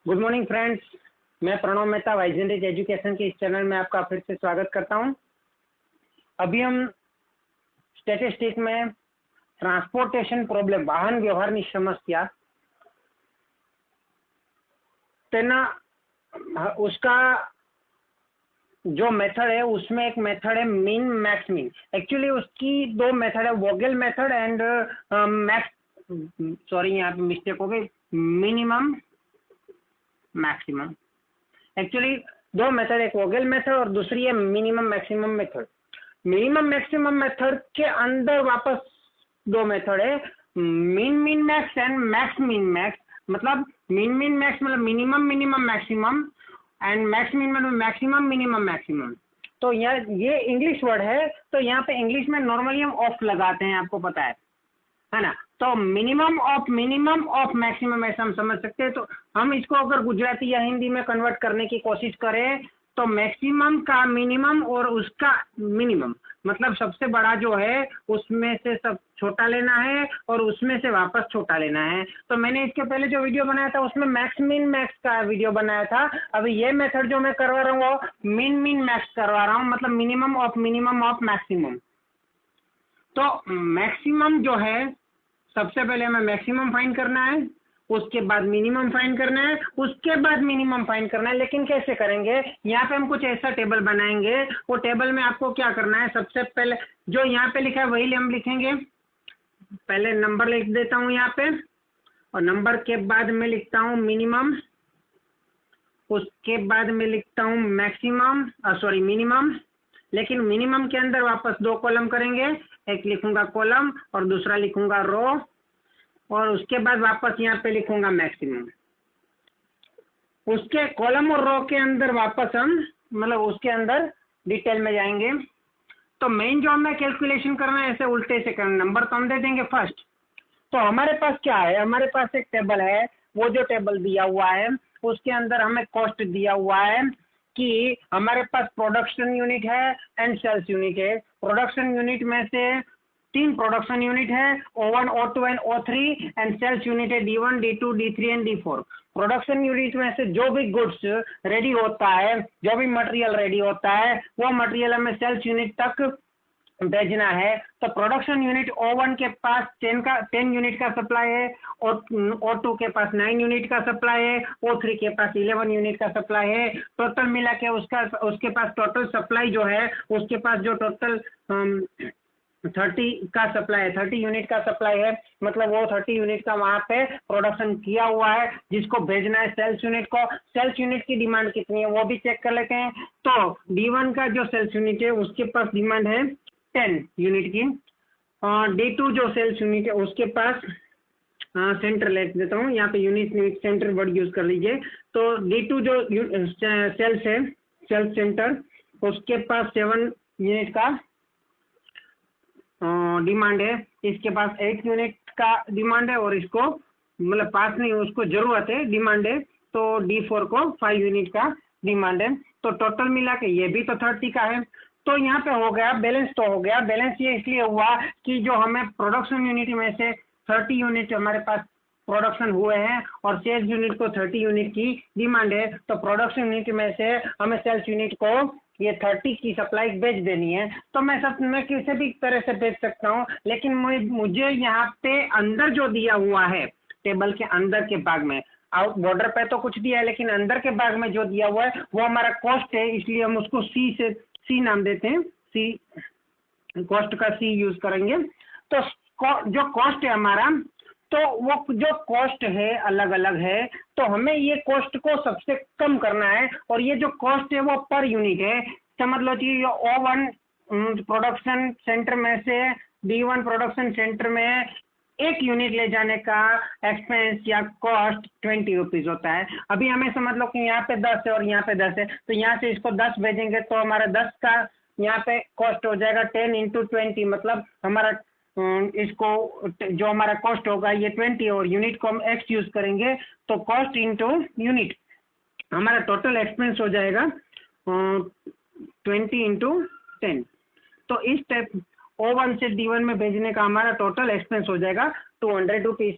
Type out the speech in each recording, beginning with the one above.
Good morning friends, मैं Pranav Mehta वाइजेंट education के इस चैनल में आपका फिर से स्वागत करता हूं। अभी हम स्टैटिस्टिक में ट्रांसपोर्टेशन प्रॉब्लम, वाहन व्यवहार समस्या तेना उसका जो मेथड है उसमें एक मेथड है मीन मैक्स मीन। एक्चुअली उसकी दो मेथड है, Vogel method and max, sorry यहाँ पे मिस्टेक हो गई, मिनिमम मैक्सिमम। एक्चुअली दो मेथड, एक वोगेल मेथड और दूसरी है minimum maximum method. Minimum maximum method के अंदर वापस दो मेथड है, mean mean max and max mean max. मतलब मीन मीन मैक्स मतलब minimum minimum maximum and max mean मतलब मैक्सिमम मिनिमम मैक्सिमम। तो ये इंग्लिश वर्ड है, तो यहाँ पे इंग्लिश में नॉर्मली हम ऑफ लगाते हैं, आपको पता है ना। तो मिनिमम ऑफ मैक्सिमम ऐसा हम समझ सकते हैं। तो हम इसको अगर गुजराती या हिंदी में कन्वर्ट करने की कोशिश करें तो मैक्सिमम का मिनिमम और उसका मिनिमम, मतलब सबसे बड़ा जो है उसमें से सब छोटा लेना है और उसमें से वापस छोटा लेना है। तो मैंने इसके पहले जो वीडियो बनाया था उसमें मैक्स मिन मैक्स का वीडियो बनाया था। अभी ये मेथड जो मैं करवा रहा हूँ वो मिन मिन मैक्स करवा रहा हूँ, मतलब मिनिमम ऑफ मैक्सिमम। तो मैक्सिमम जो है, सबसे पहले हमें मैक्सिमम फाइंड करना है, उसके बाद मिनिमम फाइंड करना है, उसके बाद मिनिमम फाइंड करना है। लेकिन कैसे करेंगे, यहाँ पे हम कुछ ऐसा टेबल बनाएंगे। वो टेबल में आपको क्या करना है, सबसे पहले जो यहाँ पे लिखा है वही हम लिखेंगे। पहले नंबर लिख देता हूँ यहाँ पे, और नंबर के बाद में लिखता हूँ मिनिमम, उसके बाद में लिखता हूँ मैक्सिमम, सॉरी मिनिमम। लेकिन मिनिमम के अंदर वापस दो कॉलम करेंगे, एक लिखूंगा कॉलम और दूसरा लिखूंगा रो, और उसके बाद वापस यहाँ पे लिखूंगा मैक्सिमम। उसके कॉलम और रो के अंदर वापस हम, मतलब उसके अंदर डिटेल में जाएंगे। तो मेन जो हमें कैलकुलेशन करना है ऐसे उल्टे से करना, नंबर तो हम दे देंगे फर्स्ट। तो हमारे पास क्या है, हमारे पास एक टेबल है, वो जो टेबल दिया हुआ है उसके अंदर हमें कॉस्ट दिया हुआ है कि हमारे पास प्रोडक्शन यूनिट है एंड सेल्स यूनिट है। प्रोडक्शन यूनिट में से 3 प्रोडक्शन यूनिट है, O1, O2 and O3, and sales unit है D1, D2, D3 and D4। Production unit में से जो भी गुड्स रेडी होता है, जो भी मटेरियल रेडी होता है, वो मटेरियल हमें सेल्स यूनिट तक भेजना है। तो प्रोडक्शन यूनिट O1 के पास 10 यूनिट का सप्लाई है, O2 के पास 9 यूनिट का सप्लाई है, O3 के पास 11 यूनिट का सप्लाई है। टोटल मिला के उसके पास टोटल सप्लाई जो है, उसके पास जो टोटल 30 का सप्लाई है, 30 यूनिट का सप्लाई है। मतलब वो 30 यूनिट का वहां पे प्रोडक्शन किया हुआ है, जिसको भेजना है सेल्स यूनिट को। सेल्स यूनिट की डिमांड कितनी है वो भी चेक कर लेते हैं। तो D1 का जो सेल्स यूनिट है उसके पास डिमांड है 10 यूनिट की, और D2 जो सेल्स यूनिट है उसके पास, सेंटर ले देता हूँ यहाँ पे, यूनिट सेंटर वर्ड यूज कर लीजिए। तो D2 जो सेल्स है, सेल्स सेंटर, उसके पास 7 यूनिट का डिमांड है। इसके पास 8 यूनिट का डिमांड है, और इसको मतलब पास नहीं, उसको जरूरत है, डिमांड है। तो D4 को 5 यूनिट का डिमांड है। तो टोटल मिला के ये भी तो 30 का है। तो यहाँ पे हो गया बैलेंस, तो हो गया बैलेंस। ये इसलिए हुआ कि जो हमें प्रोडक्शन यूनिट में से 30 यूनिट हमारे पास प्रोडक्शन हुए हैं और सेल्स यूनिट को 30 यूनिट की डिमांड है। तो प्रोडक्शन यूनिट में से हमें सेल्स यूनिट को ये 30 की सप्लाई भेज देनी है। तो मैं किसी भी तरह से भेज सकता हूँ, लेकिन मुझे यहाँ पे अंदर जो दिया हुआ है, टेबल के अंदर के भाग में, आउट बॉर्डर पे तो कुछ दिया है, लेकिन अंदर के भाग में जो दिया हुआ है वो हमारा कॉस्ट है, इसलिए हम उसको सी नाम देते हैं। सी, कॉस्ट का सी यूज करेंगे। तो जो कॉस्ट है हमारा, तो वो जो कॉस्ट है अलग अलग है, तो हमें ये कॉस्ट को सबसे कम करना है। और ये जो कॉस्ट है वो पर यूनिट है। समझ लो कि ये O1 प्रोडक्शन सेंटर में से D1 प्रोडक्शन सेंटर में 1 यूनिट ले जाने का एक्सपेंस या कॉस्ट 20 रुपीज होता है। अभी हमें समझ लो कि यहाँ पे 10 है और यहाँ पे 10 है, तो यहाँ से इसको 10 भेजेंगे तो हमारा 10 का यहाँ पे कॉस्ट हो जाएगा 10 × 20, मतलब हमारा इसको जो हमारा कॉस्ट होगा ये 20, और यूनिट को हम x यूज करेंगे। तो कॉस्ट इंटू यूनिट, हमारा टोटल एक्सपेंस हो जाएगा 20 × 10। तो इस टाइप O1 से D1 में भेजने का हमारा टोटल एक्सपेंस हो जाएगा 200 रुपीज।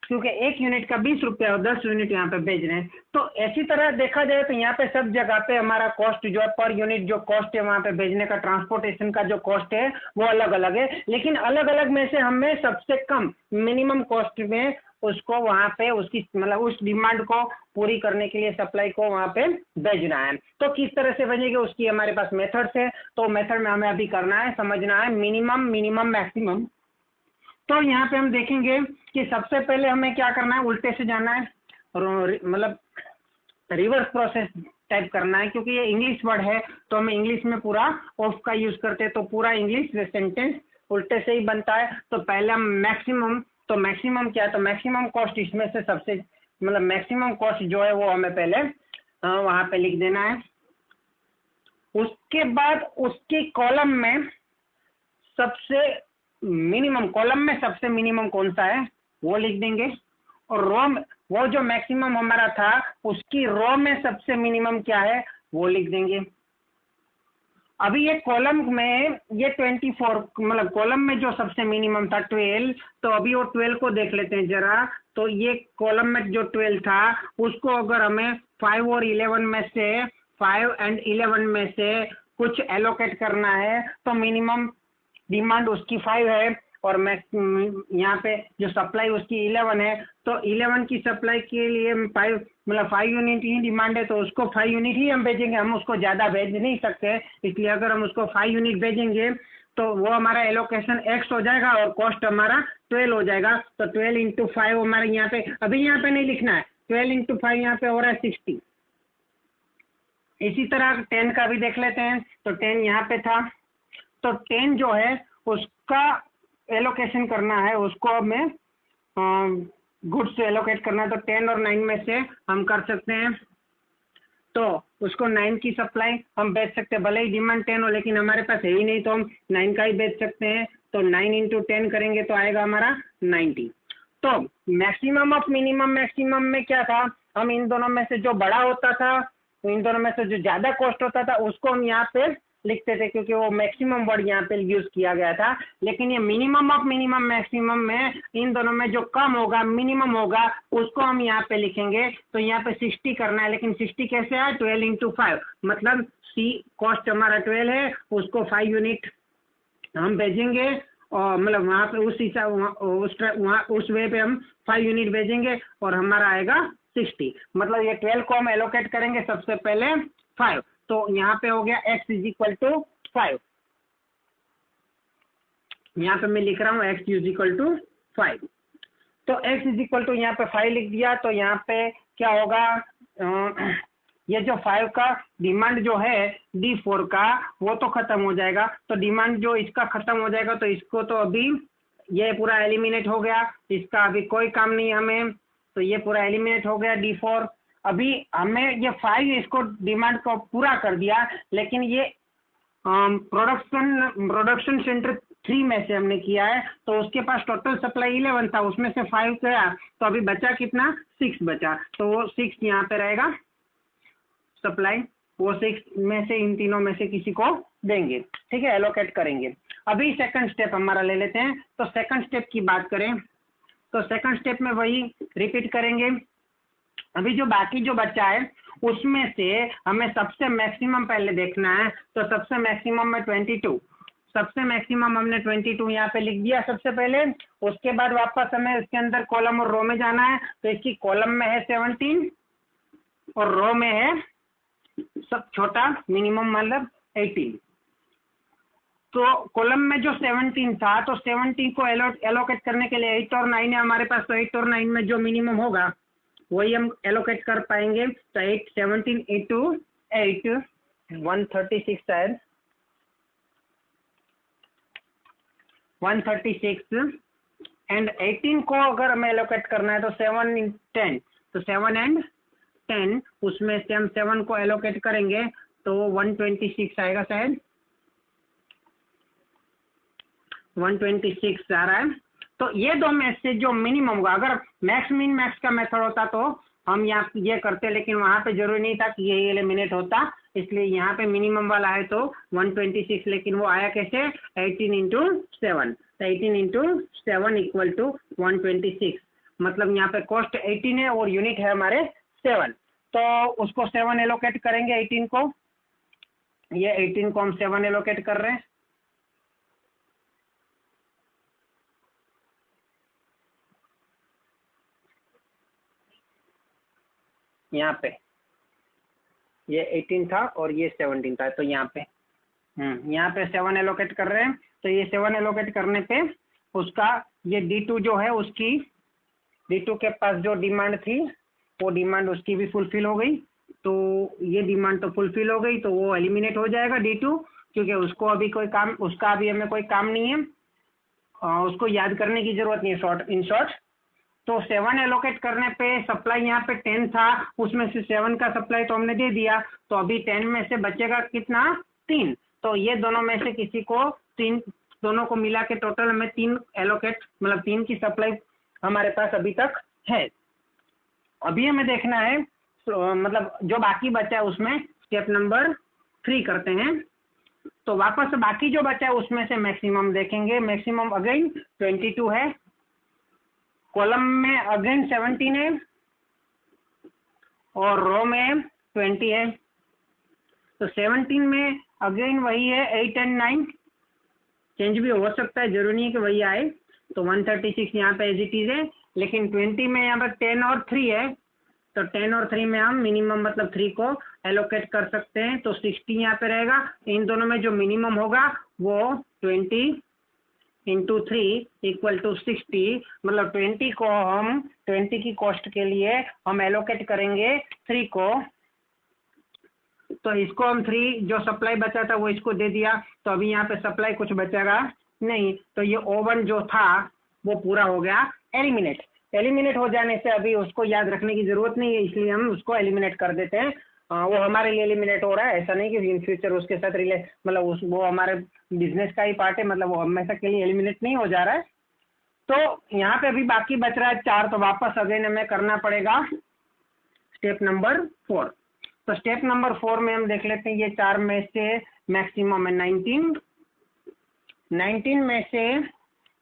क्योंकि 1 यूनिट का 20 रुपया और 10 यूनिट यहाँ पे भेज रहे हैं। तो ऐसी तरह देखा जाए तो यहाँ पे सब जगह पे हमारा कॉस्ट जो है पर यूनिट जो कॉस्ट है वहाँ पे भेजने का ट्रांसपोर्टेशन का जो कॉस्ट है वो अलग अलग है, लेकिन अलग अलग में से हमें सबसे कम मिनिमम कॉस्ट में उसको वहाँ पे उसकी मतलब उस डिमांड को पूरी करने के लिए सप्लाई को वहाँ पे भेजना है। तो किस तरह से भेजेंगे उसकी हमारे पास मेथड्स है, तो मेथड में हमें अभी करना है, समझना है मिनिमम मिनिमम मैक्सिमम। तो यहाँ पे हम देखेंगे कि सबसे पहले हमें क्या करना है, उल्टे से जाना है, मतलब रिवर्स प्रोसेस टाइप करना है, क्योंकि ये इंग्लिश वर्ड है तो हमें इंग्लिश में पूरा ऑफ का यूज करते हैं, तो पूरा इंग्लिश सेंटेंस उल्टे से ही बनता है। तो पहले हम मैक्सिमम, तो मैक्सिमम क्या है, तो मैक्सिमम कॉस्ट इसमें से सबसे मतलब मैक्सिमम कॉस्ट जो है वो हमें पहले वहाँ पे लिख देना है। उसके बाद उसकी कॉलम में सबसे मिनिमम, कॉलम में सबसे मिनिमम कौन सा है वो लिख देंगे, और रो में वो जो मैक्सिमम हमारा था उसकी रो में सबसे मिनिमम क्या है वो लिख देंगे। अभी ये कॉलम में ये 24 मतलब कॉलम में जो सबसे मिनिमम था 12, तो अभी वो 12 को देख लेते हैं जरा। तो ये कॉलम में जो 12 था उसको अगर हमें 5 और 11 में से 5 एंड 11 में से कुछ एलोकेट करना है तो मिनिमम डिमांड उसकी 5 है और यहाँ पे जो सप्लाई उसकी 11 है, तो 11 की सप्लाई के लिए 5 मतलब 5 यूनिट ही डिमांड है, तो उसको 5 यूनिट ही हम भेजेंगे, हम उसको ज़्यादा भेज नहीं सकते। इसलिए अगर हम उसको 5 यूनिट भेजेंगे तो वो हमारा एलोकेशन एक्स हो जाएगा और कॉस्ट हमारा 12 हो जाएगा। तो 12 इंटू 5 हमारे यहाँ पे, अभी यहाँ पे नहीं लिखना है, 12 इंटू 5 यहाँ पे हो रहा है 60। इसी तरह 10 का भी देख लेते हैं। तो 10 यहाँ पे था, तो 10 जो है उसका एलोकेशन करना है, उसको हमें गुड्स से एलोकेट करना है। तो 10 और 9 में से हम कर सकते हैं, तो उसको 9 की सप्लाई हम बेच सकते हैं, भले ही डिमांड 10 हो लेकिन हमारे पास है ही नहीं तो हम 9 का ही बेच सकते हैं। तो 9 इंटू 10 करेंगे तो आएगा हमारा 90। तो मैक्सिमम ऑफ मिनिमम मैक्सिमम में क्या था, हम इन दोनों में से जो बड़ा होता था, तो इन दोनों में से जो ज़्यादा कॉस्ट होता था उसको हम यहाँ पे लिखते थे, क्योंकि वो मैक्सिमम वर्ड यहाँ पे यूज किया गया था। लेकिन ये मिनिमम ऑफ मिनिमम मैक्सिमम में इन दोनों में जो कम होगा मिनिमम होगा उसको हम यहाँ पे लिखेंगे। तो यहाँ पे 60 करना है, लेकिन 60 कैसे है, 12 इंटू 5, मतलब सी कॉस्ट हमारा 12 है, उसको 5 यूनिट हम भेजेंगे और मतलब वहाँ पे उस हिसाब उस वे पे हम 5 यूनिट भेजेंगे और हमारा आएगा 60। मतलब ये 12 को हम एलोकेट करेंगे सबसे पहले 5, तो यहाँ पे हो गया x इज इक्वल टू 5। यहाँ पे मैं लिख रहा हूँ x इज इक्वल टू 5। तो x इज इक्वल टू यहाँ पे 5 लिख दिया। तो यहाँ पे क्या होगा, ये जो 5 का डिमांड जो है D4 का वो तो खत्म हो जाएगा। तो डिमांड जो इसका खत्म हो जाएगा तो इसको तो अभी ये पूरा एलिमिनेट हो गया, इसका अभी कोई काम नहीं हमें, तो ये पूरा एलिमिनेट हो गया D4। अभी हमें ये 5 इसको डिमांड को पूरा कर दिया, लेकिन ये प्रोडक्शन सेंटर 3 में से हमने किया है, तो उसके पास टोटल सप्लाई 11 था, उसमें से 5 गया, तो अभी बचा कितना, 6 बचा। तो वो 6 यहाँ पे रहेगा सप्लाई, वो 6 में से इन तीनों में से किसी को देंगे, ठीक है, एलोकेट करेंगे। अभी सेकंड स्टेप हमारा ले लेते हैं। तो सेकंड स्टेप की बात करें तो सेकंड स्टेप में वही रिपीट करेंगे। अभी जो बाकी जो बचा है उसमें से हमें सबसे मैक्सिमम पहले देखना है। तो सबसे मैक्सिमम में 22, सबसे मैक्सिमम हमने 22 यहाँ पे लिख दिया सबसे पहले। उसके बाद वापस हमें उसके अंदर कॉलम और रो में जाना है। तो इसकी कॉलम में है 17 और रो में है सब छोटा मिनिमम मतलब 18। तो कॉलम में जो 17 था, तो 17 को एलोकेट करने के लिए 8 और 9 है हमारे पास। तो 8 और 9 में जो मिनिमम होगा वही हम एलोकेट कर पाएंगे। तो 8 17 इंटू 8 136 शायद 136 एंड 18 को अगर हमें एलोकेट करना है तो 7 इन 10, तो 7 एंड 10 उसमें से हम 7 को एलोकेट करेंगे तो 126 आएगा, शायद 126 आ रहा है। तो ये दो में से जो मिनिमम होगा, अगर मैक्स मिन मैक्स का मेथड होता तो हम यहाँ ये करते, लेकिन वहाँ पे जरूरी नहीं था कि ये एलिमिनेट होता, इसलिए यहाँ पे मिनिमम वाला है तो 126, लेकिन वो आया कैसे, 18 इंटू 7, 18 इंटू 7 इक्वल टू 126। मतलब यहाँ पे कॉस्ट 18 है और यूनिट है हमारे 7, तो उसको 7 एलोकेट करेंगे 18 को, ये 18 को हम 7 एलोकेट कर रहे हैं। यहाँ पे ये 18 था और ये 17 था, तो यहाँ पे यहाँ पे 7 एलोकेट कर रहे हैं। तो ये 7 एलोकेट करने पे उसका ये D2 जो है, उसकी D2 के पास जो डिमांड थी वो डिमांड उसकी भी फुलफिल हो गई। तो ये डिमांड तो फुलफिल हो गई, तो वो एलिमिनेट हो जाएगा D2, क्योंकि उसको अभी कोई काम, उसका अभी हमें कोई काम नहीं है, उसको याद करने की जरूरत नहीं है इन शॉर्ट। तो 7 एलोकेट करने पे सप्लाई यहाँ पे 10 था, उसमें से 7 का सप्लाई तो हमने दे दिया, तो अभी 10 में से बचेगा कितना, 3। तो ये दोनों में से किसी को 3, दोनों को मिला के टोटल में 3 एलोकेट, मतलब 3 की सप्लाई हमारे पास अभी तक है। अभी हमें देखना है मतलब जो बाकी बचा है उसमें स्टेप नंबर 3 करते हैं। तो वापस बाकी जो बचा है उसमें से मैक्सिमम देखेंगे। मैक्सिमम अगेन 22 है, कॉलम में अगेन 17 है और रो में 20 है। तो 17 में अगेन वही है 8 एंड 9, चेंज भी हो सकता है, जरूरी नहीं कि वही आए। तो 136 यहाँ पे एज इट इज है, लेकिन 20 में यहाँ पर 10 और 3 है, तो 10 और 3 में हम मिनिमम मतलब 3 को एलोकेट कर सकते हैं। तो 60 यहाँ पे रहेगा। इन दोनों में जो मिनिमम होगा वो 20 इंटू 3 इक्वल टू 60, मतलब 20 को हम 20 की कॉस्ट के लिए हम एलोकेट करेंगे 3 को। तो इसको हम 3 जो सप्लाई बचा था वो इसको दे दिया, तो अभी यहाँ पे सप्लाई कुछ बचेगा नहीं। तो ये ओवन जो था वो पूरा हो गया एलिमिनेट। एलिमिनेट हो जाने से अभी उसको याद रखने की जरूरत नहीं है, इसलिए हम उसको एलिमिनेट कर देते हैं। वो हमारे लिए एलिमिनेट हो रहा है, ऐसा नहीं कि इन फ्यूचर उसके साथ मतलब वो हमारे बिजनेस का ही पार्ट है, मतलब वो हमेशा के लिए एलिमिनेट नहीं हो जा रहा है। तो यहाँ पे अभी बाकी बच रहा है 4, तो वापस अगेन हमें करना पड़ेगा स्टेप नंबर 4। तो स्टेप नंबर 4 में हम देख लेते हैं, ये 4 में से मैक्सिमम है 19 में से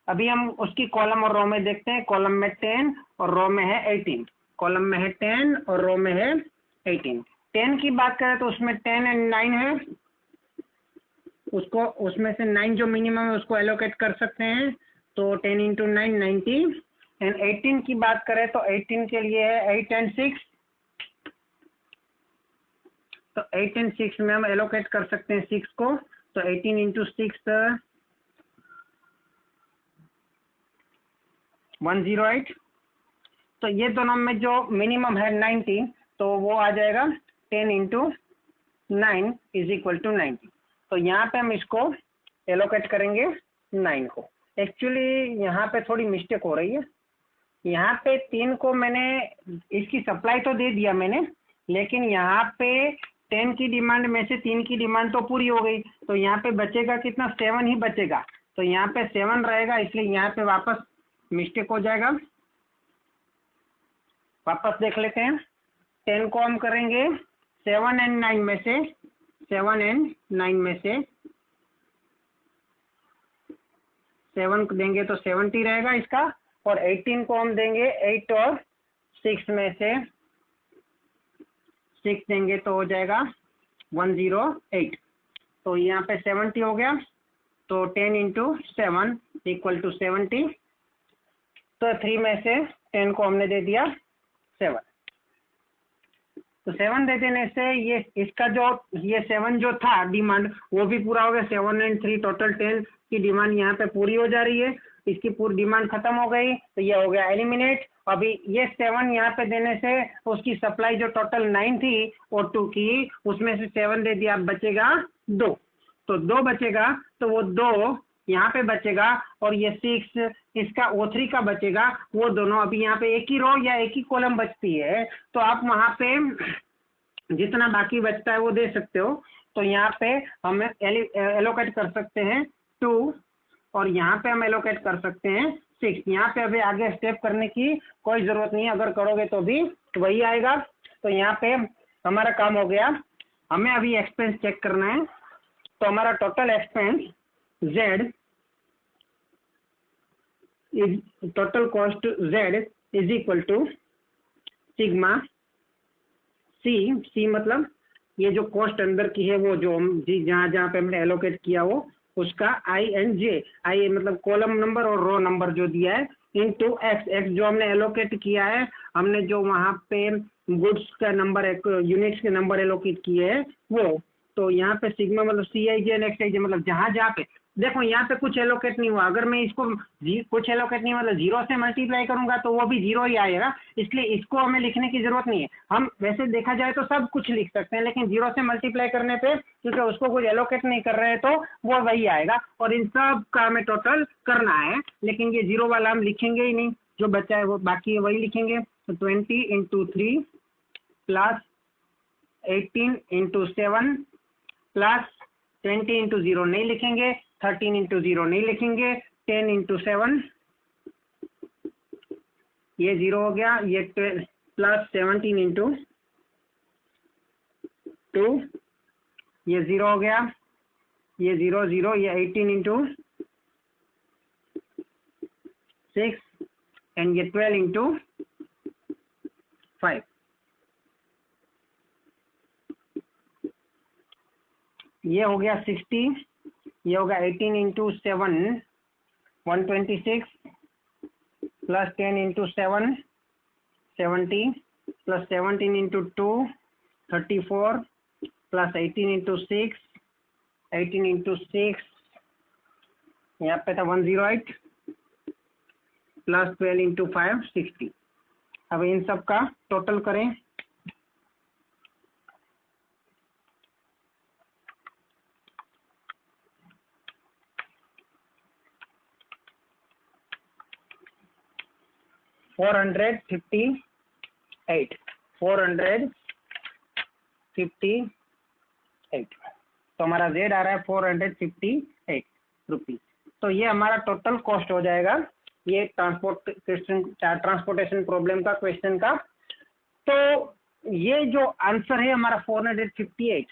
अभी हम उसकी कॉलम और रो में देखते हैं। कॉलम में 10 और रो में है 18, कॉलम में है 10 और रो में है 18। 10 की बात करें तो उसमें 10 एंड 9 है, उसको उसमें से 9 जो मिनिमम है उसको एलोकेट कर सकते हैं। तो 10 इंटू 9 90। एंड 18 की बात करें तो 18 के लिए है 8 एंड 6, तो 8 एंड 6 में हम एलोकेट कर सकते हैं 6 को। तो 18 इंटू 6 108। तो ये दोनों में जो मिनिमम है 19, तो वो आ जाएगा 10 इंटू 9 इज इक्वल टू 90। तो यहाँ पे हम इसको एलोकेट करेंगे 9 को। एक्चुअली यहाँ पे थोड़ी मिस्टेक हो रही है, यहाँ पे 3 को मैंने इसकी सप्लाई तो दे दिया मैंने, लेकिन यहाँ पे 10 की डिमांड में से 3 की डिमांड तो पूरी हो गई, तो यहाँ पे बचेगा कितना, 7 ही बचेगा। तो यहाँ पे 7 रहेगा, इसलिए यहाँ पे वापस मिस्टेक हो जाएगा। वापस देख लेते हैं। 10 को हम करेंगे 7 एंड 9 में से, 7 एंड 9 में से 7 देंगे तो 70 रहेगा इसका, और 18 को हम देंगे 8 और 6 में से 6 देंगे तो हो जाएगा 108। तो यहाँ पे 70 हो गया, तो 10 इंटू 7 इक्वल टू 70। तो 3 में से 10 को हमने दे दिया 7। तो 7 दे देने से ये इसका जो ये 7 जो था डिमांड वो भी पूरा हो गया। 7 एंड 3 टोटल 10 की डिमांड यहाँ पे पूरी हो जा रही है, इसकी पूरी डिमांड खत्म हो गई, तो ये हो गया एलिमिनेट। अभी ये 7 यहाँ पे देने से उसकी सप्लाई जो टोटल 9 थी O2 की, उसमें से 7 दे दिया, बचेगा 2। तो 2 बचेगा, तो वो 2 यहाँ पे बचेगा, और ये 6 इसका O3 का बचेगा। वो दोनों अभी यहाँ पे एक ही रो या एक ही कॉलम बचती है, तो आप वहाँ पे जितना बाकी बचता है वो दे सकते हो। तो यहाँ पे हम एलोकेट कर सकते हैं 2, और यहाँ पे हम एलोकेट कर सकते हैं 6। यहाँ पे अभी आगे स्टेप करने की कोई ज़रूरत नहीं है, अगर करोगे तो भी वही आएगा। तो यहाँ पे हमारा काम हो गया। हमें अभी एक्सपेंस चेक करना है। तो हमारा total expense Z is total cost Z is equal to sigma C मतलब ये जो कॉस्ट अंदर की है वो जो हम जी जहाँ जहाँ पे हमने एलोकेट किया हो उसका आई एन जे, आई मतलब कॉलम नंबर और रो नंबर जो दिया है, इनटू एक्स, एक्स जो हमने एलोकेट किया है, हमने जो वहाँ पे गुड्स का नंबर यूनिट्स के नंबर एलोकेट किए हैं वो, तो यहाँ पे सिग्मा मतलब सी आई जे एंड एक्स आई जे मतलब जहाँ जहाँ पे देखो यहाँ पे कुछ एलोकेट नहीं हुआ, अगर मैं इसको कुछ एलोकेट नहीं मतलब जीरो से मल्टीप्लाई करूंगा तो वो भी जीरो ही आएगा, इसलिए इसको हमें लिखने की जरूरत नहीं है। हम वैसे देखा जाए तो सब कुछ लिख सकते हैं, लेकिन जीरो से मल्टीप्लाई करने पे क्योंकि उसको कुछ एलोकेट नहीं कर रहे हैं तो वो वही आएगा, और इन सब का हमें टोटल करना है, लेकिन ये जीरो वाला हम लिखेंगे ही नहीं, जो बचा है वो बाकी वही लिखेंगे। तो 20 into 3 plus 18 into 7 plus 20 into 0 नहीं लिखेंगे, 13 इंटू 0 नहीं लिखेंगे, 10 इंटू 7 ये 0 हो गया, ये प्लस 17 इंटू 2 ये 0 हो गया, ये 0 0, ये 18 इंटू 6 एंड ये 12 इंटू 5, ये हो गया 60, ये होगा 18 into 7 126 plus 10 into 7 70 plus 17 into 2 34 plus 18 into 6 18 into 6 यहाँ पे था 108 प्लस 12 इंटू 5 60। अब इन सब का टोटल करें, $458 तो हमारा जेड आ रहा है 458 रुपीज। तो ये हमारा टोटल कॉस्ट हो जाएगा ये ट्रांसपोर्टेशन प्रॉब्लम का क्वेश्चन का। तो ये जो आंसर है हमारा 458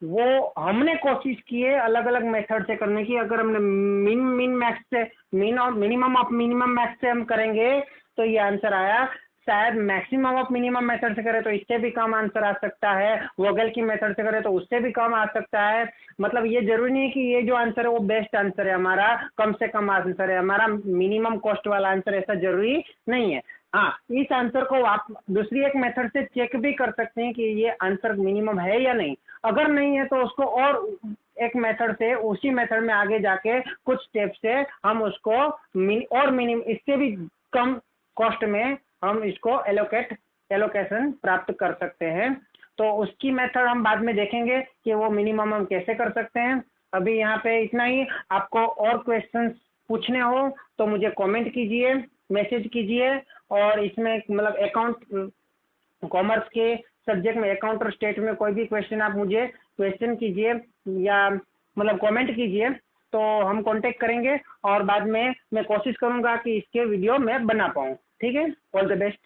वो हमने कोशिश की है अलग अलग मेथड से करने की। अगर हमने मिन मैक्स से मिन और मिनिमम ऑफ मिनिमम मैक्स से हम करेंगे तो ये आंसर आया, शायद मैक्सिमम ऑफ मिनिमम मेथड से करें तो इससे भी कम आंसर आ सकता है, वोगल की मेथड से करें तो उससे भी कम आ सकता है। मतलब ये जरूरी नहीं कि ये जो आंसर है वो बेस्ट आंसर है हमारा, कम से कम आंसर है हमारा, मिनिमम कॉस्ट वाला आंसर ऐसा जरूरी नहीं है। हाँ, इस आंसर को आप दूसरी एक मेथड से चेक भी कर सकते हैं कि ये आंसर मिनिमम है या नहीं। अगर नहीं है तो उसको और एक मेथड से उसी मेथड में आगे जाके कुछ स्टेप से हम उसको और मिनिमम इससे भी कम कॉस्ट में हम इसको एलोकेशन प्राप्त कर सकते हैं। तो उसकी मेथड हम बाद में देखेंगे कि वो मिनिमम हम कैसे कर सकते हैं। अभी यहाँ पे इतना ही। आपको और क्वेश्चंस पूछने हो तो मुझे कमेंट कीजिए, मैसेज कीजिए, और इसमें मतलब अकाउंट कॉमर्स के सब्जेक्ट में अकाउंट और स्टेट में कोई भी क्वेश्चन आप मुझे क्वेश्चन कीजिए या मतलब कमेंट कीजिए, तो हम कांटेक्ट करेंगे और बाद में मैं कोशिश करूंगा कि इसके वीडियो मैं बना पाऊँ। ठीक है, ऑल द बेस्ट।